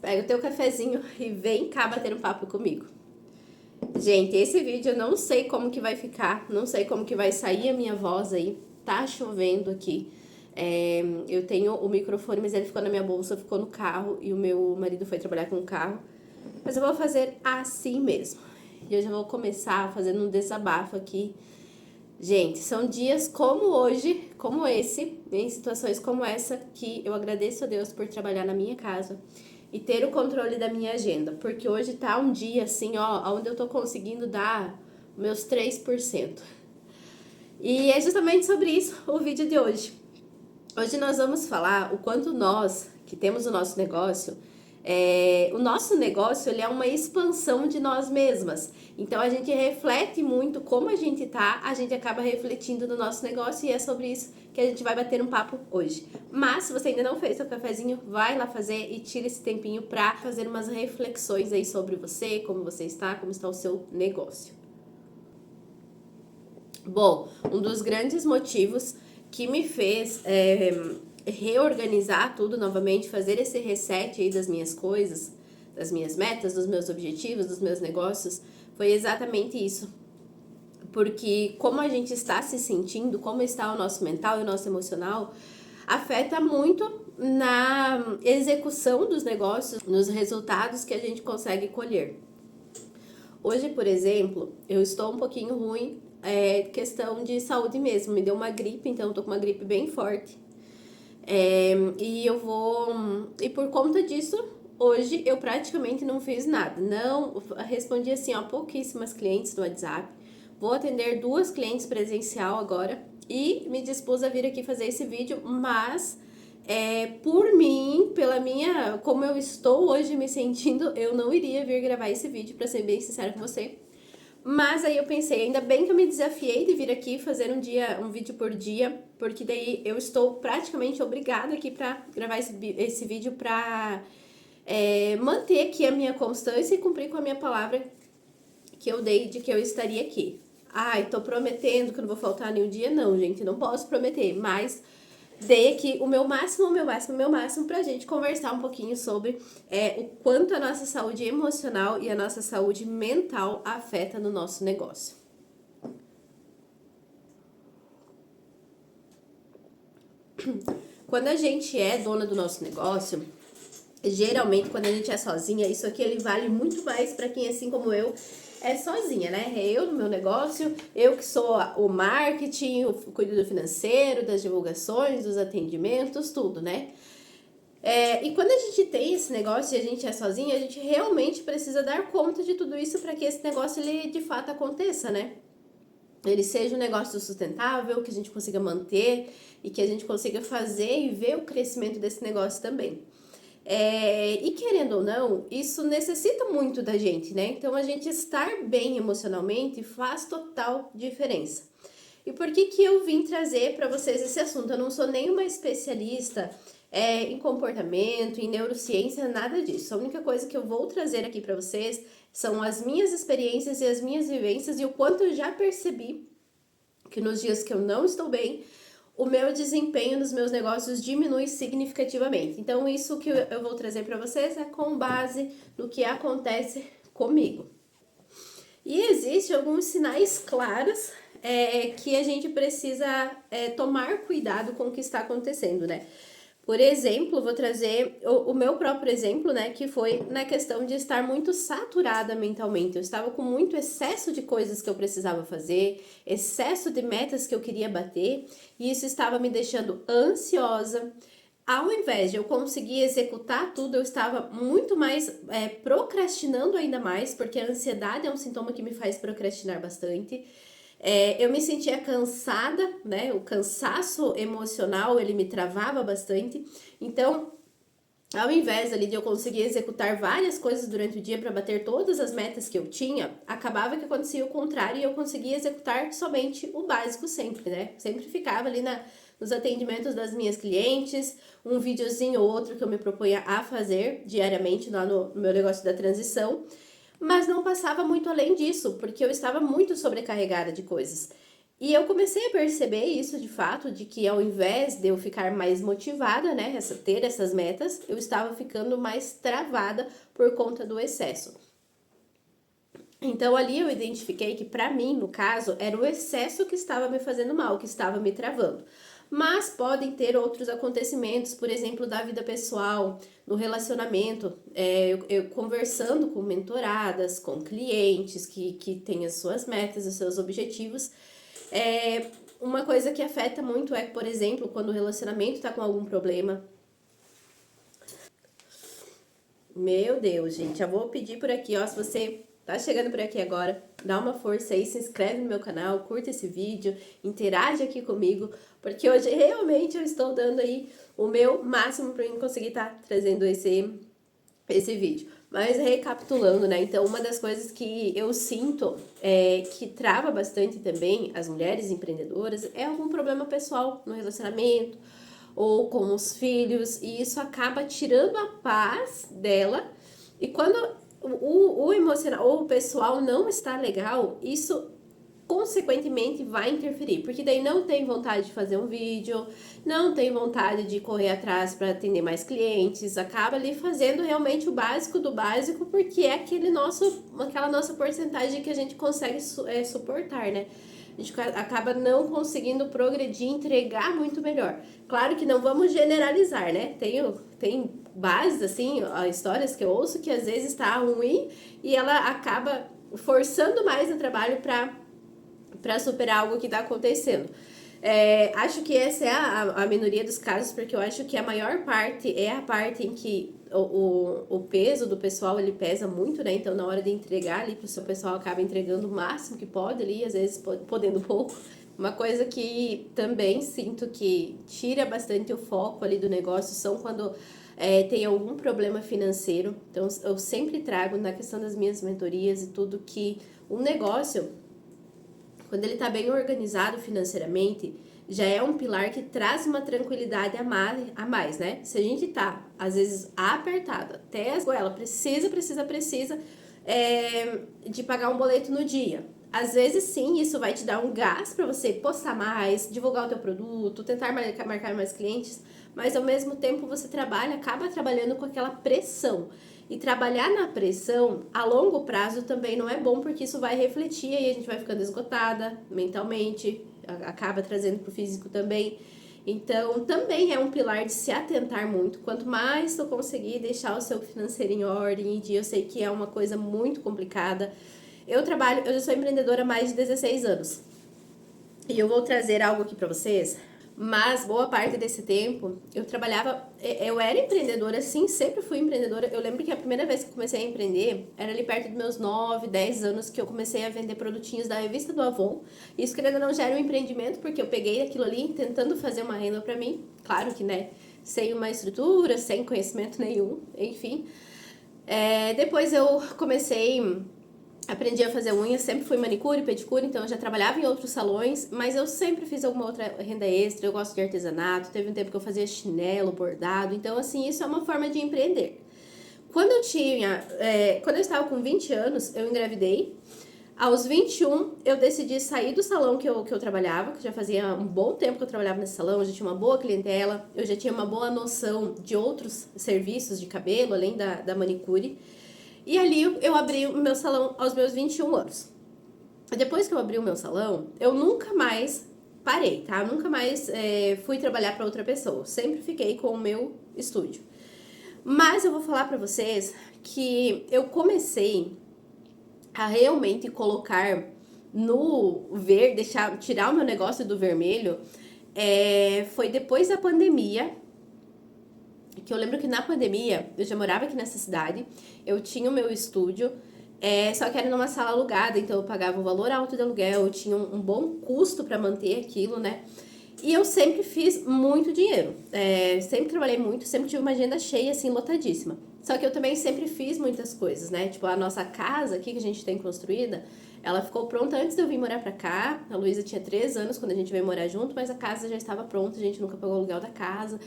Pega o teu cafezinho e vem cá bater um papo comigo. Gente, esse vídeo eu não sei como que vai ficar, não sei como que vai sair a minha voz aí. Tá chovendo aqui. Eu tenho o microfone, mas ele ficou na minha bolsa, ficou no carro e o meu marido foi trabalhar com o carro. Mas eu vou fazer assim mesmo. E eu já vou começar fazendo um desabafo aqui. Gente, são dias como hoje, como esse, em situações como essa, que eu agradeço a Deus por trabalhar na minha casa e ter o controle da minha agenda, porque hoje tá um dia assim, ó, onde eu tô conseguindo dar meus 3%. E é justamente sobre isso o vídeo de hoje. Hoje nós vamos falar o quanto nós, que temos o nosso negócio, o nosso negócio ele é uma expansão de nós mesmas. Então a gente reflete muito como a gente tá, a gente acaba refletindo no nosso negócio e é sobre isso que a gente vai bater um papo hoje. Mas se você ainda não fez seu cafezinho, vai lá fazer e tira esse tempinho pra fazer umas reflexões aí sobre você, como você está, como está o seu negócio. Bom, um dos grandes motivos que me fez reorganizar tudo novamente, fazer esse reset aí das minhas coisas, das minhas metas, dos meus objetivos, dos meus negócios, foi exatamente isso. Porque como a gente está se sentindo, como está o nosso mental e o nosso emocional, afeta muito na execução dos negócios, nos resultados que a gente consegue colher. Hoje, por exemplo, eu estou um pouquinho ruim, questão de saúde mesmo, me deu uma gripe, então eu tô com uma gripe bem forte. E por conta disso, hoje eu praticamente não fiz nada. Não, respondi assim, ó, pouquíssimas clientes no WhatsApp. Vou atender 2 clientes presencial agora e me dispus a vir aqui fazer esse vídeo, mas por mim, como eu estou hoje me sentindo, eu não iria vir gravar esse vídeo, pra ser bem sincera com você. Mas aí eu pensei, ainda bem que eu me desafiei de vir aqui fazer um vídeo por dia, porque daí eu estou praticamente obrigada aqui pra gravar esse vídeo pra manter aqui a minha constância e cumprir com a minha palavra que eu dei de que eu estaria aqui. Ai, tô prometendo que não vou faltar nenhum dia, não, gente, não posso prometer, mas dei aqui o meu máximo pra gente conversar um pouquinho sobre o quanto a nossa saúde emocional e a nossa saúde mental afeta no nosso negócio. Quando a gente é dona do nosso negócio, geralmente quando a gente é sozinha, isso aqui ele vale muito mais pra quem, assim como eu, é sozinha, né? É eu no meu negócio, eu que sou o marketing, cuido do financeiro, das divulgações, dos atendimentos, tudo, né? E quando a gente tem esse negócio e a gente é sozinha, a gente realmente precisa dar conta de tudo isso para que esse negócio ele de fato aconteça, né? Ele seja um negócio sustentável, que a gente consiga manter e que a gente consiga fazer e ver o crescimento desse negócio também. E querendo ou não, isso necessita muito da gente, né? Então a gente estar bem emocionalmente faz total diferença. E por que que eu vim trazer para vocês esse assunto? Eu não sou nenhuma especialista em comportamento, em neurociência, nada disso. A única coisa que eu vou trazer aqui para vocês são as minhas experiências e as minhas vivências e o quanto eu já percebi que nos dias que eu não estou bem, o meu desempenho nos meus negócios diminui significativamente. Então, isso que eu vou trazer para vocês é com base no que acontece comigo. E existem alguns sinais claros que a gente precisa tomar cuidado com o que está acontecendo, né? Por exemplo, vou trazer o meu próprio exemplo, né, que foi na questão de estar muito saturada mentalmente. Eu estava com muito excesso de coisas que eu precisava fazer, excesso de metas que eu queria bater, e isso estava me deixando ansiosa. Ao invés de eu conseguir executar tudo, eu estava muito mais procrastinando ainda mais, porque a ansiedade é um sintoma que me faz procrastinar bastante. Eu me sentia cansada, né? O cansaço emocional, ele me travava bastante. Então, ao invés ali de eu conseguir executar várias coisas durante o dia para bater todas as metas que eu tinha, acabava que acontecia o contrário e eu conseguia executar somente o básico sempre, né? Sempre ficava ali nos atendimentos das minhas clientes, um videozinho ou outro que eu me propunha a fazer diariamente lá no meu negócio da transição, mas não passava muito além disso, porque eu estava muito sobrecarregada de coisas. E eu comecei a perceber isso de fato, de que ao invés de eu ficar mais motivada, né, ter essas metas, eu estava ficando mais travada por conta do excesso. Então ali eu identifiquei que para mim, no caso, era o excesso que estava me fazendo mal, que estava me travando. Mas podem ter outros acontecimentos, por exemplo, da vida pessoal, no relacionamento, eu conversando com mentoradas, com clientes que têm as suas metas, os seus objetivos. Uma coisa que afeta muito é, por exemplo, quando o relacionamento está com algum problema. Meu Deus, gente, já vou pedir por aqui, ó, se você tá chegando por aqui agora, dá uma força aí, se inscreve no meu canal, curta esse vídeo, interage aqui comigo, porque hoje realmente eu estou dando aí o meu máximo para eu conseguir estar trazendo esse vídeo. Mas recapitulando, né? Então, uma das coisas que eu sinto que trava bastante também as mulheres empreendedoras é algum problema pessoal no relacionamento ou com os filhos, e isso acaba tirando a paz dela. E quando o emocional ou o pessoal não está legal, isso consequentemente vai interferir, porque daí não tem vontade de fazer um vídeo, não tem vontade de correr atrás para atender mais clientes, acaba ali fazendo realmente o básico do básico, porque é aquela nossa porcentagem que a gente consegue suportar, né? A gente acaba não conseguindo progredir, entregar muito melhor. Claro que não vamos generalizar, né? Tem bases, assim, histórias que eu ouço que às vezes tá ruim e ela acaba forçando mais o trabalho para superar algo que está acontecendo. Acho que essa é a minoria dos casos, porque eu acho que a maior parte é a parte em que o peso do pessoal ele pesa muito, né? Então, na hora de entregar ali para o seu pessoal, acaba entregando o máximo que pode ali, às vezes podendo pouco. Uma coisa que também sinto que tira bastante o foco ali do negócio são quando tem algum problema financeiro. Então, eu sempre trago na questão das minhas mentorias e tudo que um negócio, quando ele está bem organizado financeiramente, já é um pilar que traz uma tranquilidade a mais, né? Se a gente tá, às vezes, apertada, até as goela, precisa de pagar um boleto no dia. Às vezes, sim, isso vai te dar um gás para você postar mais, divulgar o teu produto, tentar marcar mais clientes, mas ao mesmo tempo você acaba trabalhando com aquela pressão. E trabalhar na pressão a longo prazo também não é bom, porque isso vai refletir e a gente vai ficando esgotada mentalmente, acaba trazendo pro físico também. Então, também é um pilar de se atentar muito. Quanto mais tu conseguir deixar o seu financeiro em ordem, eu sei que é uma coisa muito complicada. Eu já sou empreendedora há mais de 16 anos. E eu vou trazer algo aqui para vocês. Mas boa parte desse tempo eu era empreendedora, sim, sempre fui empreendedora. Eu lembro que a primeira vez que comecei a empreender era ali perto dos meus 9, 10 anos que eu comecei a vender produtinhos da revista do Avon. Isso que ainda não já era um empreendimento, porque eu peguei aquilo ali tentando fazer uma renda para mim. Claro que, né, sem uma estrutura, sem conhecimento nenhum, enfim. Depois eu aprendi a fazer unha, sempre fui manicure, pedicure, então eu já trabalhava em outros salões, mas eu sempre fiz alguma outra renda extra, eu gosto de artesanato, teve um tempo que eu fazia chinelo, bordado, então assim, isso é uma forma de empreender. Quando eu estava com 20 anos, eu engravidei. Aos 21, eu decidi sair do salão que eu trabalhava, que já fazia um bom tempo que eu trabalhava nesse salão, eu já tinha uma boa clientela, eu já tinha uma boa noção de outros serviços de cabelo, além da manicure. E ali eu abri o meu salão aos meus 21 anos. Depois que eu abri o meu salão, eu nunca mais parei, tá? Eu nunca mais fui trabalhar para outra pessoa. Sempre fiquei com o meu estúdio. Mas eu vou falar para vocês que eu comecei a realmente colocar no verde, tirar o meu negócio do vermelho, foi depois da pandemia. Que eu lembro que na pandemia, eu já morava aqui nessa cidade, eu tinha o meu estúdio, só que era numa sala alugada, então eu pagava um valor alto de aluguel, eu tinha um bom custo para manter aquilo, né? E eu sempre fiz muito dinheiro, sempre trabalhei muito, sempre tive uma agenda cheia, assim, lotadíssima. Só que eu também sempre fiz muitas coisas, né? Tipo, a nossa casa aqui que a gente tem construída, ela ficou pronta antes de eu vir morar pra cá. A Luísa tinha 3 anos quando a gente veio morar junto, mas a casa já estava pronta, a gente nunca pagou o aluguel da casa.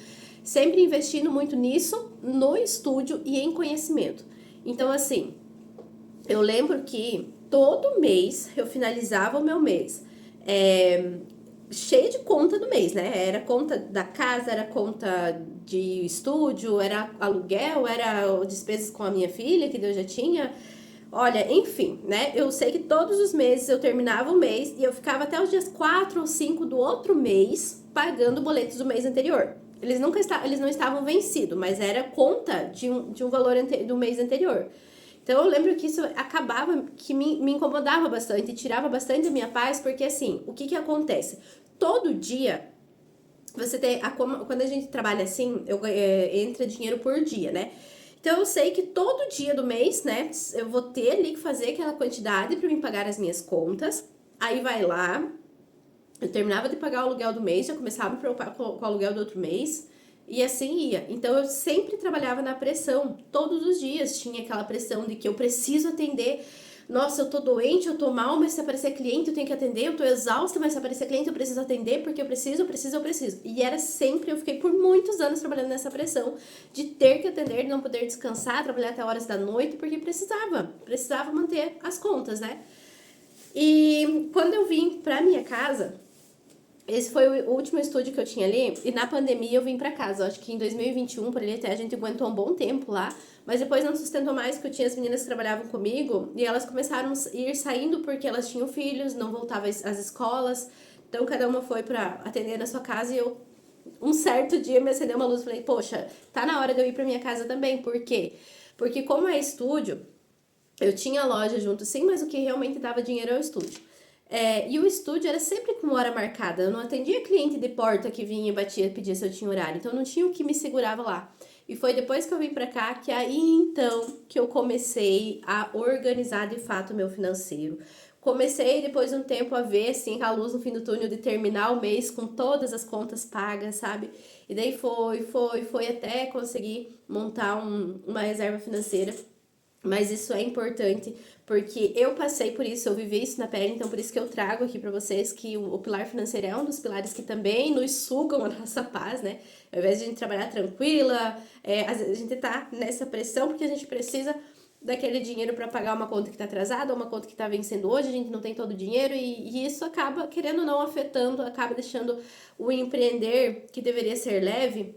Sempre investindo muito nisso, no estúdio e em conhecimento. Então, assim, eu lembro que todo mês eu finalizava o meu mês cheia de conta do mês, né? Era conta da casa, era conta de estúdio, era aluguel, era despesas com a minha filha, que Deus já tinha. Olha, enfim, né? Eu sei que todos os meses eu terminava o mês e eu ficava até os dias 4 ou 5 do outro mês pagando boletos do mês anterior. Eles não estavam vencidos, mas era conta de um valor do mês anterior. Então eu lembro que isso acabava, que me incomodava bastante, tirava bastante da minha paz, porque assim, o que acontece? Todo dia, quando a gente trabalha assim, entra dinheiro por dia, né? Então eu sei que todo dia do mês, né, eu vou ter ali que fazer aquela quantidade para me pagar as minhas contas. Aí vai lá, eu terminava de pagar o aluguel do mês, já começava a me preocupar com o aluguel do outro mês, e assim ia. Então eu sempre trabalhava na pressão, todos os dias tinha aquela pressão de que eu preciso atender. Nossa, eu tô doente, eu tô mal, mas se aparecer cliente eu tenho que atender, eu tô exausta, mas se aparecer cliente eu preciso atender, porque eu preciso. E era sempre, eu fiquei por muitos anos trabalhando nessa pressão de ter que atender, de não poder descansar, trabalhar até horas da noite, porque precisava manter as contas, né? E quando eu vim pra minha casa, esse foi o último estúdio que eu tinha ali, e na pandemia eu vim pra casa. Eu acho que em 2021, por ali até, a gente aguentou um bom tempo lá, mas depois não sustentou mais, porque eu tinha as meninas que trabalhavam comigo, e elas começaram a ir saindo porque elas tinham filhos, não voltavam às escolas, então cada uma foi pra atender na sua casa, e eu, um certo dia, me acendeu uma luz e falei, poxa, tá na hora de eu ir pra minha casa também. Por quê? Porque como é estúdio, eu tinha loja junto sim, mas o que realmente dava dinheiro é o estúdio. E o estúdio era sempre com hora marcada. Eu não atendia cliente de porta que vinha e batia, pedia se eu tinha horário. Então não tinha o que me segurava lá. E foi depois que eu vim pra cá que aí então que eu comecei a organizar de fato o meu financeiro. Comecei depois de um tempo a ver assim a luz no fim do túnel de terminar o mês com todas as contas pagas, sabe? E daí foi até conseguir montar uma reserva financeira. Mas isso é importante, porque eu passei por isso, eu vivi isso na pele, então por isso que eu trago aqui pra vocês que o pilar financeiro é um dos pilares que também nos sugam a nossa paz, né? Ao invés de a gente trabalhar tranquila, às vezes a gente tá nessa pressão porque a gente precisa daquele dinheiro para pagar uma conta que tá atrasada, ou uma conta que tá vencendo hoje, a gente não tem todo o dinheiro, e isso acaba, querendo ou não, afetando, acaba deixando o empreender, que deveria ser leve,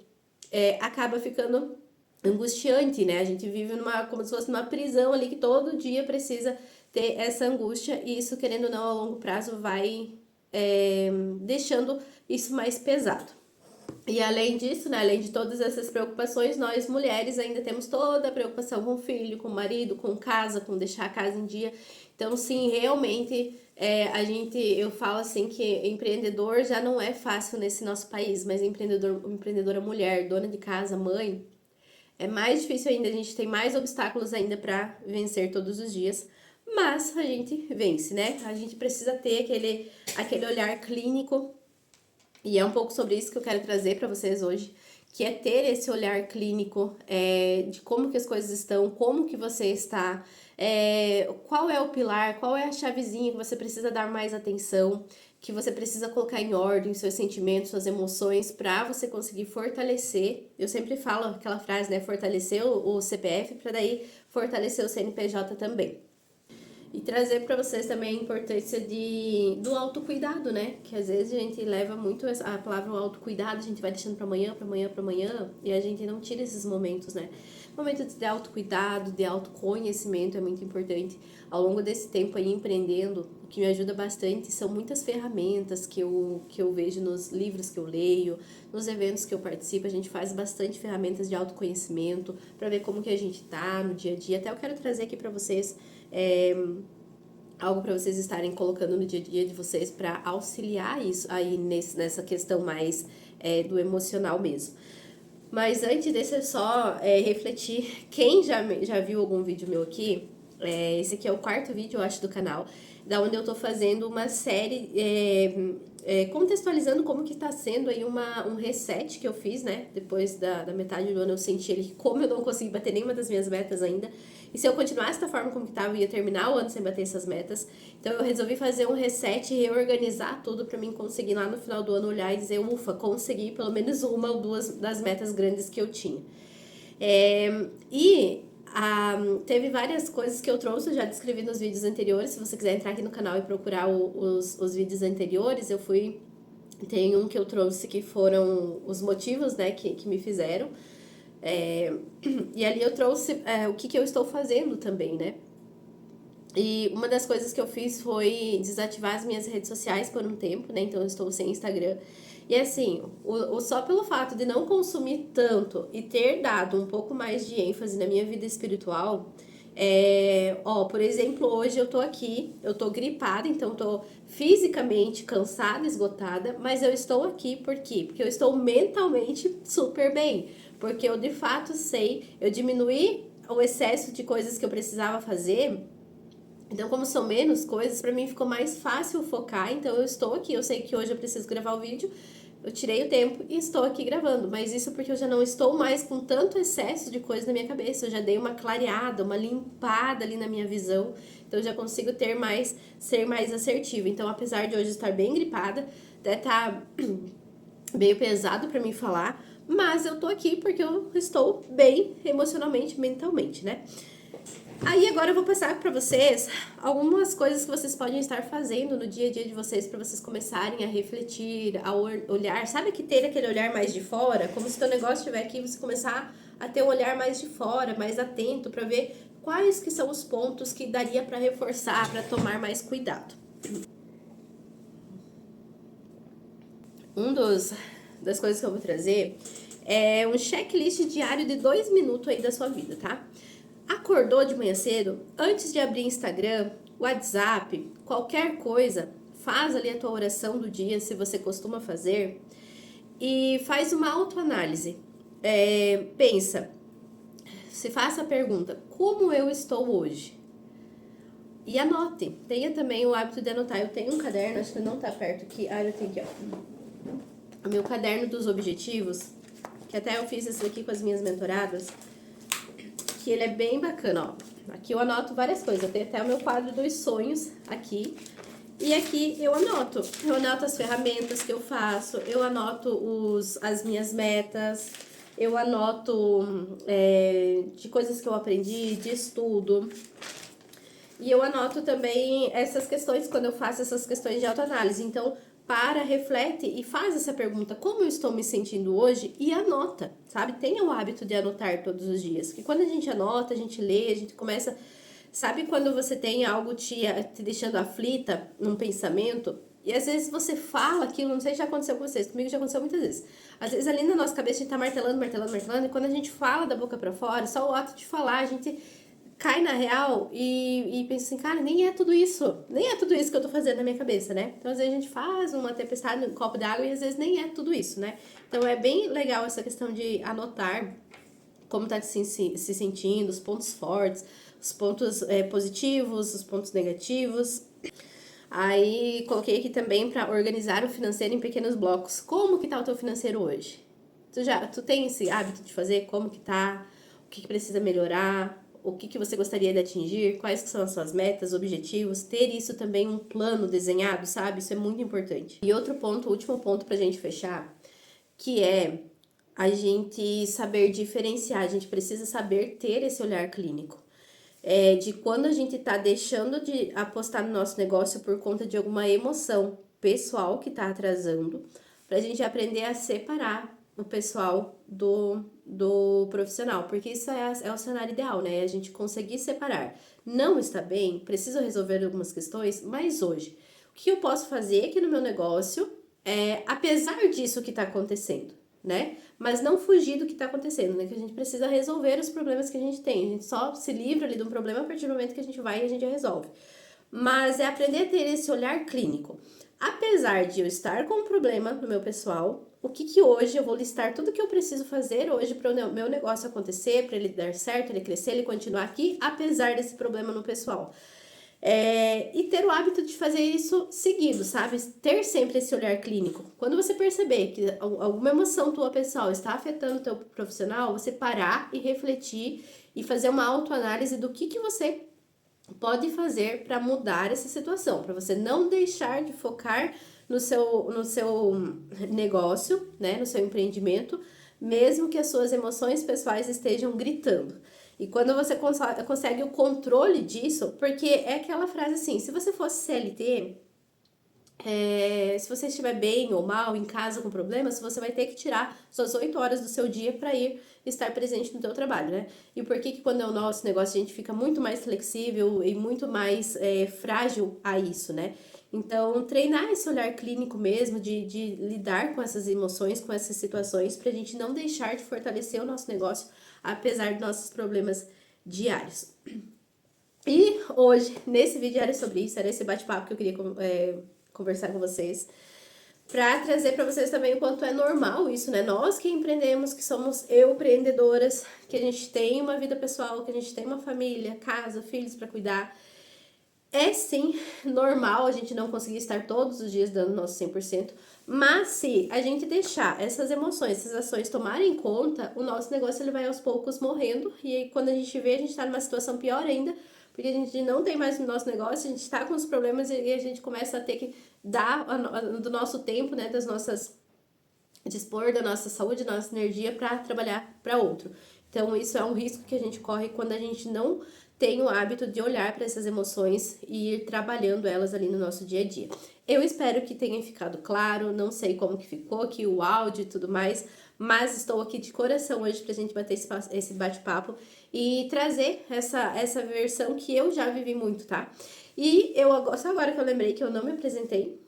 acaba ficando angustiante, né? A gente vive como se fosse numa prisão ali que todo dia precisa ter essa angústia, e isso, querendo ou não, a longo prazo vai deixando isso mais pesado. E além disso, né, além de todas essas preocupações, nós mulheres ainda temos toda a preocupação com o filho, com o marido, com casa, com deixar a casa em dia. Então, sim, realmente, eu falo assim que empreendedor já não é fácil nesse nosso país, mas empreendedora mulher, dona de casa, mãe, é mais difícil ainda, a gente tem mais obstáculos ainda para vencer todos os dias, mas a gente vence, né? A gente precisa ter aquele olhar clínico, e é um pouco sobre isso que eu quero trazer para vocês hoje, que é ter esse olhar clínico de como que as coisas estão, como que você está, qual é o pilar, qual é a chavezinha que você precisa dar mais atenção, que você precisa colocar em ordem seus sentimentos, suas emoções, para você conseguir fortalecer. Eu sempre falo aquela frase, né? Fortalecer o CPF para daí fortalecer o CNPJ também. E trazer para vocês também a importância do autocuidado, né? Que às vezes a gente leva muito a palavra autocuidado, a gente vai deixando para amanhã, e a gente não tira esses momentos, né? Momento de autocuidado, de autoconhecimento é muito importante. Ao longo desse tempo aí empreendendo, o que me ajuda bastante são muitas ferramentas que eu vejo nos livros que eu leio, nos eventos que eu participo. A gente faz bastante ferramentas de autoconhecimento para ver como que a gente tá no dia a dia. Até eu quero trazer aqui para vocês algo para vocês estarem colocando no dia a dia de vocês para auxiliar isso aí nessa questão mais do emocional mesmo. Mas antes deixa eu só refletir, quem já viu algum vídeo meu aqui, esse aqui é o 4º vídeo, eu acho, do canal, da onde eu tô fazendo uma série contextualizando como que tá sendo aí um reset que eu fiz, né? Depois da metade do ano eu senti ali como eu não consegui bater nenhuma das minhas metas ainda. E se eu continuasse da forma como que tava, eu ia terminar o ano sem bater essas metas. Então eu resolvi fazer um reset e reorganizar tudo pra mim conseguir lá no final do ano olhar e dizer, ufa, consegui pelo menos uma ou duas das metas grandes que eu tinha. E Teve várias coisas que eu trouxe, eu já descrevi nos vídeos anteriores. Se você quiser entrar aqui no canal e procurar os vídeos anteriores, tem um que eu trouxe que foram os motivos, né, que me fizeram. E ali eu trouxe o que eu estou fazendo também, né? E uma das coisas que eu fiz foi desativar as minhas redes sociais por um tempo, né? Então eu estou sem Instagram. E assim, só pelo fato de não consumir tanto e ter dado um pouco mais de ênfase na minha vida espiritual, por exemplo, hoje eu tô aqui, eu tô gripada, então tô fisicamente cansada, esgotada, mas eu estou aqui por quê? Porque eu estou mentalmente super bem, porque eu de fato eu diminuí o excesso de coisas que eu precisava fazer. Então, como são menos coisas, pra mim ficou mais fácil focar. Então, eu estou aqui. Eu sei que hoje eu preciso gravar o vídeo. Eu tirei o tempo e estou aqui gravando. Mas isso porque eu já não estou mais com tanto excesso de coisa na minha cabeça. Eu já dei uma clareada, uma limpada ali na minha visão. Então, eu já consigo ser mais assertiva. Então, apesar de hoje estar bem gripada, até tá meio pesado pra mim falar. Mas eu tô aqui porque eu estou bem emocionalmente, mentalmente, né? Aí agora eu vou passar para vocês algumas coisas que vocês podem estar fazendo no dia a dia de vocês para vocês começarem a refletir, a olhar, sabe, que ter aquele olhar mais de fora, como se o teu negócio estiver aqui, você começar a ter um olhar mais de fora, mais atento para ver quais que são os pontos que daria para reforçar, para tomar mais cuidado. Das coisas que eu vou trazer é um checklist diário de 2 minutos aí da sua vida, tá? Acordou de manhã cedo, antes de abrir Instagram, WhatsApp, qualquer coisa, faz ali a tua oração do dia, se você costuma fazer, e faz uma autoanálise. Pensa, se faça a pergunta, como eu estou hoje? E anote, tenha também o hábito de anotar. Eu tenho um caderno, acho que não tá perto aqui, eu tenho aqui, ó, o meu caderno dos objetivos, que até eu fiz isso aqui com as minhas mentoradas, que ele é bem bacana, ó. Aqui eu anoto várias coisas, eu tenho até o meu quadro dos sonhos aqui. E aqui eu anoto as ferramentas que eu faço, eu anoto as minhas metas, eu anoto de coisas que eu aprendi, de estudo. E eu anoto também essas questões, quando eu faço essas questões de autoanálise. Então, reflete e faz essa pergunta, como eu estou me sentindo hoje? E anota, sabe? Tenha o hábito de anotar todos os dias. Porque quando a gente anota, a gente lê, a gente começa... Sabe quando você tem algo te deixando aflita num pensamento? E às vezes você fala aquilo, não sei se já aconteceu com vocês, comigo já aconteceu muitas vezes. Às vezes ali na nossa cabeça a gente tá martelando, e quando a gente fala da boca pra fora, só o ato de falar, a gente cai na real e pensa assim, cara, nem é tudo isso que eu tô fazendo na minha cabeça, né? Então às vezes a gente faz uma tempestade no copo d'água e às vezes nem é tudo isso, né? Então é bem legal essa questão de anotar como tá se sentindo, os pontos fortes, os pontos positivos, os pontos negativos. Aí coloquei aqui também para organizar o financeiro em pequenos blocos. Como que tá o teu financeiro hoje? Tu tem esse hábito de fazer? Como que tá? O que precisa melhorar? O que você gostaria de atingir? Quais que são as suas metas, objetivos? Ter isso também um plano desenhado, sabe? Isso é muito importante. E outro ponto, o último ponto pra gente fechar, que é a gente saber diferenciar, a gente precisa saber ter esse olhar clínico. De quando a gente tá deixando de apostar no nosso negócio por conta de alguma emoção pessoal que tá atrasando, pra gente aprender a separar o pessoal do profissional, porque isso é o cenário ideal, né? A gente conseguir separar. Não está bem, preciso resolver algumas questões, mas hoje, o que eu posso fazer aqui no meu negócio, apesar disso que tá acontecendo, né? Mas não fugir do que tá acontecendo, né? Que a gente precisa resolver os problemas que a gente tem. A gente só se livra ali de um problema a partir do momento que a gente vai e a gente resolve. Mas é aprender a ter esse olhar clínico. Apesar de eu estar com um problema no meu pessoal, o que hoje eu vou listar tudo que eu preciso fazer hoje para o meu negócio acontecer, para ele dar certo, ele crescer, ele continuar aqui, apesar desse problema no pessoal. E ter o hábito de fazer isso seguido, sabe? Ter sempre esse olhar clínico. Quando você perceber que alguma emoção tua pessoal está afetando o teu profissional, você parar e refletir e fazer uma autoanálise do que você pode fazer para mudar essa situação, para você não deixar de focar no seu negócio, né, no seu empreendimento, mesmo que as suas emoções pessoais estejam gritando. E quando você consegue o controle disso, porque é aquela frase assim, se você fosse CLT, se você estiver bem ou mal, em casa com problemas, você vai ter que tirar suas 8 horas do seu dia para ir estar presente no teu trabalho, né? E por que quando é o nosso negócio a gente fica muito mais flexível e muito mais frágil a isso, né? Então, treinar esse olhar clínico mesmo, de lidar com essas emoções, com essas situações, pra gente não deixar de fortalecer o nosso negócio, apesar dos nossos problemas diários. E hoje, nesse vídeo era sobre isso, era esse bate-papo que eu queria conversar com vocês, para trazer para vocês também o quanto é normal isso, né? Nós que empreendemos, que somos empreendedoras, que a gente tem uma vida pessoal, que a gente tem uma família, casa, filhos para cuidar. É sim normal a gente não conseguir estar todos os dias dando nosso 100%, mas se a gente deixar essas emoções, essas ações tomarem conta, o nosso negócio ele vai aos poucos morrendo, e aí quando a gente vê, a gente tá numa situação pior ainda, porque a gente não tem mais o nosso negócio, a gente tá com os problemas e a gente começa a ter que dar do nosso tempo, né, dispor da nossa saúde, da nossa energia para trabalhar para outro. Então isso é um risco que a gente corre quando a gente não tem o hábito de olhar para essas emoções e ir trabalhando elas ali no nosso dia a dia. Eu espero que tenha ficado claro, não sei como que ficou aqui o áudio e tudo mais, mas estou aqui de coração hoje pra gente bater esse bate-papo e trazer essa versão que eu já vivi muito, tá? E só agora que eu lembrei que eu não me apresentei,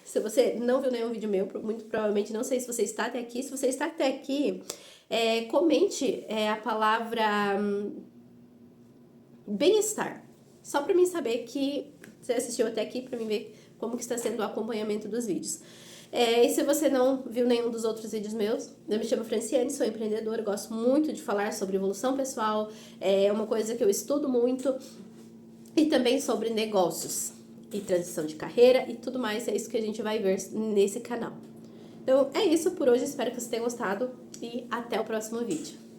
se você não viu nenhum vídeo meu, muito provavelmente não sei se você está até aqui, se você está até aqui, comente a palavra bem-estar, só pra mim saber que você assistiu até aqui, pra mim ver como que está sendo o acompanhamento dos vídeos. E se você não viu nenhum dos outros vídeos meus, eu me chamo Franciane, sou empreendedora, gosto muito de falar sobre evolução pessoal, é uma coisa que eu estudo muito, e também sobre negócios e transição de carreira e tudo mais, é isso que a gente vai ver nesse canal. Então é isso por hoje, espero que você tenha gostado e até o próximo vídeo.